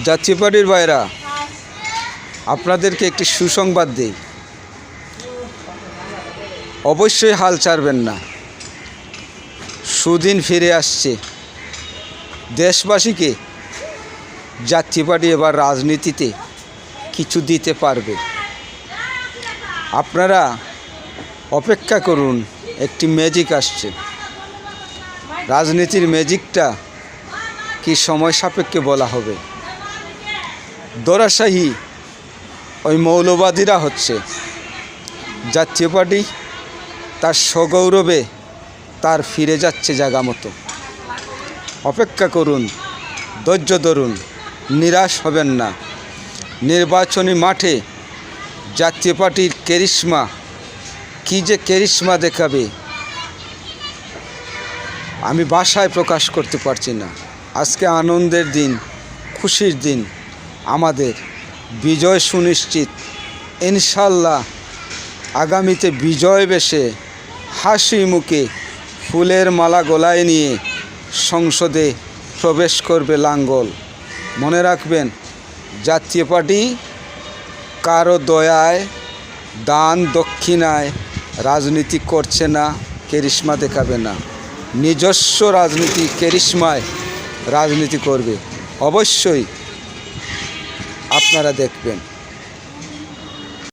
জাতীয় পার্টির ভাইরা, আপনাদেরকে একটি সুসংবাদ দেই, অবশ্যই হাল ছাড়বেন না। সুদিন ফিরে আসছে। দেশবাসীকে জাতীয় পার্টি এবার রাজনীতিতে কিছু দিতে পারবে। আপনারা অপেক্ষা করুন, একটি ম্যাজিক আসছে। রাজনীতির ম্যাজিকটা কি সময় সাপেক্ষে বলা হবে। দরাশাহী ওই মৌলবাদীরা হচ্ছে। জাতীয় পার্টি তার সগৌরবে তার ফিরে যাচ্ছে জায়গা মতো। অপেক্ষা করুন, ধৈর্য ধরুন, নিরাশ হবেন না। নির্বাচনী মাঠে জাতীয় পার্টির ক্যারিশমা, কী যে ক্যারিশমা দেখাবে আমি ভাষায় প্রকাশ করতে পারছি না। আজকে আনন্দের দিন, খুশির দিন। আমাদের বিজয় সুনিশ্চিত ইনশাল্লাহ। আগামীতে বিজয় বেশে হাসি মুখে ফুলের মালা গলায় নিয়ে সংসদে প্রবেশ করবে লাঙ্গল। মনে রাখবেন, জাতীয় পার্টি কারো দয়ায়, দান দক্ষিণায় রাজনীতি করছে না, ক্যারিশমা দেখাবে না। নিজস্ব রাজনীতি, ক্যারিশমায় রাজনীতি করবে। অবশ্যই আপনারা দেখবেন।